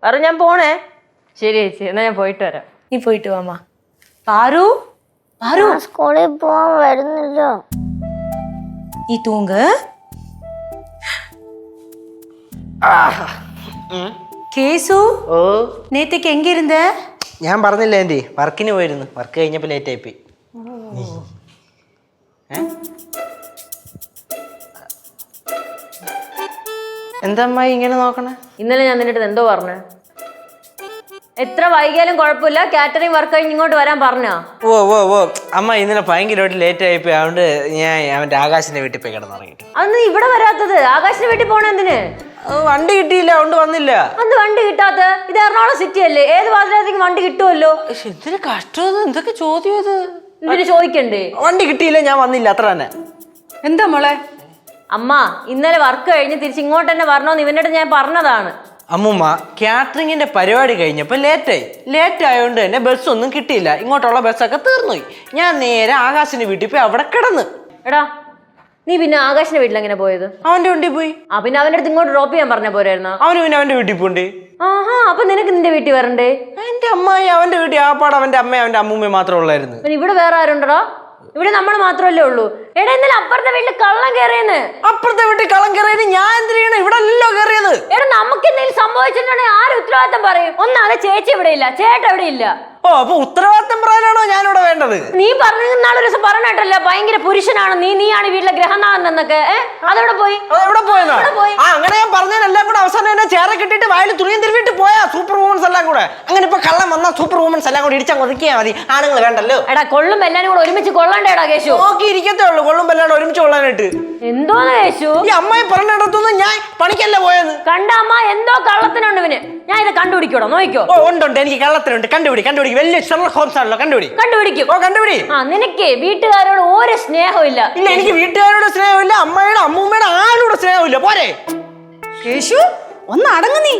പാറു ഞാൻ പോണേ. ശരി ചേച്ചി, എന്നാ ഞാൻ പോയിട്ട് വരാം. നീ പോയിട്ട് വാ. പാറു പാറു സ്കൂളിൽ പോവാൻ വരുന്നില്ലോ. നീ തൂങ്ങ്. കേസു ഓ നേത്തേക്ക് എങ്ക ഇരുന്ന? ഞാൻ പറഞ്ഞില്ല ആൻറ്റി, വർക്കിന് പോയിരുന്നു. വർക്ക് കഴിഞ്ഞപ്പോൾ ലേറ്റ് ആയിപ്പോയി. എന്താ അമ്മായി ഇങ്ങനെ നോക്കണേ? ഇന്നലെ ഞാൻ നിന്റെ അടുത്ത് എന്തോ പറഞ്ഞു? എത്ര വൈകിയാലും കുഴപ്പമില്ല, കാറ്ററിംഗ് വർക്ക് കഴിഞ്ഞ് ഇങ്ങോട്ട് വരാൻ പറഞ്ഞോ? ഓ ഓ ഓ അമ്മ ഇന്നലെ ഭയങ്കരമായിട്ട് ലേറ്റ് ആയിപ്പോയി. അതുകൊണ്ട് ഞാൻ അവൻ്റെ ആകാശിന്റെ വീട്ടിൽ പോയി കിടന്നിറങ്ങിയിട്ട്. അന്ന് ഇവിടെ വരാത്തത്? ആകാശിന്റെ വീട്ടിൽ പോണ എന്തിന്? വണ്ടി കിട്ടിയില്ല, അതുകൊണ്ട് വന്നില്ല. അന്ന് വണ്ടി കിട്ടാത്ത? ഇത് എറണാകുളം സിറ്റി അല്ലേ, ഏത് വാതിലേക്കും വണ്ടി കിട്ടുമല്ലോ. എന്തൊരു കഷ്ടം, എന്തൊക്കെ ചോദ്യം ഇത്. ഇതിന് ചോദിക്കണ്ടേ? വണ്ടി കിട്ടിയില്ല, ഞാൻ വന്നില്ല, അത്ര തന്നെ. എന്താ മോളെ? അമ്മ ഇന്നലെ വർക്ക് കഴിഞ്ഞ് തിരിച്ച് ഇങ്ങോട്ട് തന്നെ വരണോന്ന് ഇവന്റെ അടുത്ത് ഞാൻ പറഞ്ഞതാണ്. അമ്മൂമ്മ കാറ്ററിങ്ങിന്റെ പരിപാടി കഴിഞ്ഞപ്പോൾ ലേറ്റ് ആയതുകൊണ്ട് തന്നെ ബസ്സൊന്നും കിട്ടിയില്ല. ഇങ്ങോട്ടുള്ള ബസ്സൊക്കെ തീർന്നുപോയി. ഞാൻ നേരെ ആകാശിന്റെ വീട്ടിൽ പോയി അവിടെ കിടന്ന്. എടാ നീ പിന്നെ ആകാശിന്റെ വീട്ടിൽ എങ്ങനെ പോയത്? അവന്റെ വണ്ടി പോയി. പിന്നെ അവന്റെ അടുത്ത് ഇങ്ങോട്ട് ഡ്രോപ്പ് ചെയ്യാൻ പറഞ്ഞ പോരായിരുന്നോ? അവന് പിന്നെ അവന്റെ വീട്ടിൽ പോണ്ടേ? ആഹാ, അപ്പൊ നിനക്ക് നിന്റെ വീട്ടിൽ വരണ്ടേ? എന്റെ അമ്മായി അവന്റെ വീട്ടിൽ ആപ്പാട് അവന്റെ അമ്മയും അവന്റെ അമ്മൂമ്മയും മാത്രമേ ഉള്ളായിരുന്നു. പിന്നെ ഇവിടെ വേറെ ആരുണ്ടോ? ഇവിടെ നമ്മൾ മാത്രമല്ലേ ഉള്ളൂ. എടാ ഇന്നലെ അപ്പുറത്തെ വീട്ടിൽ കള്ളം കയറിയെന്ന്. അപ്പുറത്തെ വീട്ടിൽ കള്ളം കയറിയത് ഞാൻ എന്തിനാണ്? ഇവിടെ അല്ലല്ലോ കയറിയത്. എടാ നമുക്ക് എന്തെങ്കിലും സംഭവിച്ചിട്ടുണ്ടെങ്കിൽ ആരും ഉത്തരവാദിത്തം പറയും? ഒന്നാമത് ചേച്ചി ഇവിടെ ഇല്ല, ചേട്ടൻ ഇവിടെ ഇല്ല. ഓ അപ്പൊ ഉത്തരവാദിത്തം പറയാനാണോ ഞാനിവിടെ വേണ്ടത്? നീ പറഞ്ഞ നാളെ ഒരു ദിവസം പറഞ്ഞിട്ടല്ല ഭയങ്കര പുരുഷനാണ് നീയാണ് വീട്ടിലെ ഗ്രഹനാഥൻ എന്നൊക്കെ. അതെവിടെ പോയി? അങ്ങനെ ഞാൻ പറഞ്ഞതെല്ലാം കൂടെ അവസാനം എന്നെ ചേറെ കിട്ടിയിട്ട് വായിൽ തുണിയും തിരുവിട്ട് പോയാ സൂപ്പർ വുമൻസ് എല്ലാം കൂടെ. അങ്ങനെ ഇപ്പൊ കള്ളം വന്നാ സൂപ്പർ വുമൻസ് എല്ലാം കൂടെ ഇടിച്ചാൽ ഒതുക്കിയാൽ മതി, ആണുങ്ങൾ വേണ്ടല്ലോ. എടാ കൊള്ളും എല്ലാരും കൂടെ ഒരുമിച്ച് കൊള്ളണ്ടേടാ കേശു. നോക്കി ഇരിക്കത്തേ ഉള്ളൂ, കൊള്ളും എല്ലാം ഒരുമിച്ച് കൊള്ളാനായിട്ട്. എന്തോന്ന് കേശു? ഈ അമ്മായി പറഞ്ഞിടത്തൊന്നും ഞാൻ പണിക്കല്ല പോയത്. കണ്ട അമ്മ എന്തോ കള്ളത്തിനുണ്ട് ഇവന്. ഞാൻ ഇത് കണ്ടുപിടിക്കണോ? നോക്കിക്കോ. ഓ ഉണ്ട്, എനിക്ക് കള്ളത്തിനുണ്ട്. കണ്ടുപിടി. വലിയ ഷെർലക് ഹോംസ് ആണല്ലോ. കണ്ടുപിടിക്കും. ഓ കണ്ടുപിടി. നിനക്ക് വീട്ടുകാരോട് ഒരു സ്നേഹമില്ല. ഇല്ല, എനിക്ക് വീട്ടുകാരോട് സ്നേഹമില്ല, അമ്മയുടെ അമ്മൂമ്മയുടെ ആരോട് സ്നേഹമില്ല. പോരെ കേശു ഒന്ന് അടങ്ങ്. നീ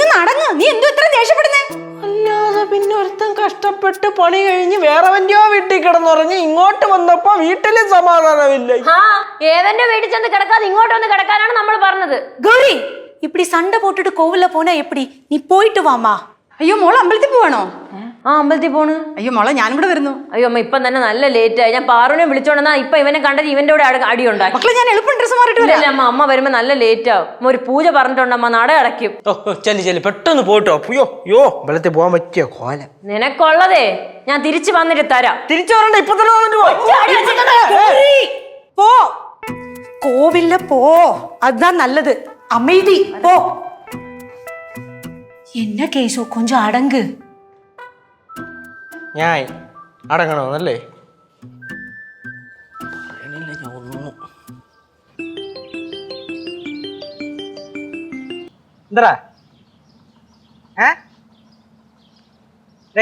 ഒന്ന് അടങ്ങ്. നീ എന്തോ ഇത്ര ദേഷ്യപ്പെടുന്നേ? അല്ലാതെ പിന്നെ ഒരുത്തൻ കഷ്ടപ്പെട്ട് പണി കഴിഞ്ഞ് വേറെ വന്റെയോ വീട്ടിൽ കിടന്നുറങ്ങി ഇങ്ങോട്ട് വന്നപ്പോ വീട്ടില് സമാധാനമില്ല. ഏവന്റെ വീട്ടിൽ ചെന്ന് കിടക്കാതെ ഇങ്ങോട്ട് വന്ന് കിടക്കാനാണ് നമ്മൾ പറഞ്ഞത്. ഗൗരി இப்படி சண்டை போட்டுட்டு கோவில்ல போனா எப்படி? நீ போயிட்டு வாமா. അയ്യോ മോളെ അമ്പലത്തിൽ പോവാണോ? അമ്പലത്തിൽ പോണ്. അയ്യോ മോളെ ഞാനും കൂടെ വരുന്നു. അയ്യോ അമ്മ ഇപ്പം തന്നെ നല്ല ലേറ്റ് ആയി. ഞാൻ പാറുവിനെ വിളിച്ചോണ്ടെന്നാ ഇപ്പൊ ഇവനെ കണ്ടത് ഇവന്റെ കൂടെ അടി ഉണ്ടായി. മക്കളെ ഞാൻ എളുപ്പം ഡ്രസ് മാറിട്ട് വരാം. അമ്മ വരുമ്പോ നല്ല ലേറ്റ് ആവും. ഒരു പൂജ പറഞ്ഞിട്ടുണ്ടമ്മ, നട അടയ്ക്കും. ചെല്ലി പെട്ടെന്ന് പോയിട്ടോ. അയ്യോ അമ്പലത്തിൽ പോകാൻ പറ്റിയോ കോല. നിനക്കുള്ളതേ ഞാൻ തിരിച്ചു വന്നിട്ട് തരാം. തിരിച്ചു വരണ്ട, ഇപ്പൊ തന്നെ പോ. കോവിലില് പോ, அதுதான் நல்லது. அமைதி போ. என்ன கேசு கொஞ்சம் அடங்கு. ഞാൻ അടങ്ങണമെന്നല്ലേ? എന്താ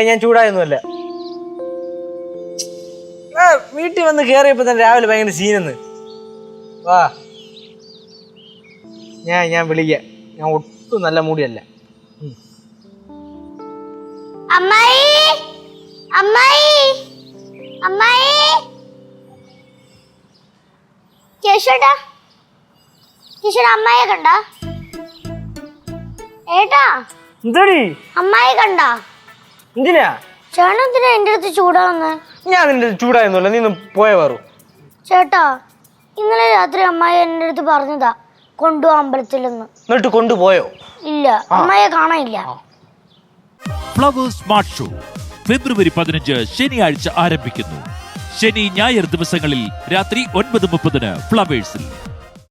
ഞാൻ ചൂടായൊന്നുമല്ല. വീട്ടിൽ വന്ന് കേറിയപ്പോ തന്നെ രാവിലെ ഭയങ്കര സീനെന്ന്. വാ ഞാൻ വിളിക്കാം. ഞാൻ ഒട്ടും നല്ല മൂടിയല്ല. അമ്മായി അമ്മായി അമ്മായി കേശുടാ അമ്മായി കണ്ട? ഏട്ടാ എന്താടി അമ്മായി കണ്ട? എന്തിനാ ചേട്ടനെന്തിനാ എന്റെ അടുത്ത് ചൂടാവുന്നേ? ഞാൻ നിന്റെ ചൂടായൊന്നുമല്ല, നീ പോയ വേറു. ചേട്ടാ ഇന്നലെ രാത്രി അമ്മായി എന്റെ അടുത്ത് പറഞ്ഞതാ കൊണ്ടുപോ അമ്പലത്തിലെന്ന്. എന്നിട്ട് കൊണ്ടുപോയോ? ഇല്ല, അമ്മയെ കാണാനില്ല. ഫ്ലവേഴ്സ് സ്മാർട്ട് ഷോ ഫെബ്രുവരി 15 ശനിയാഴ്ച ആരംഭിക്കുന്നു. ശനി ഞായർ ദിവസങ്ങളിൽ രാത്രി 9:30 ഫ്ലവേഴ്സിൽ.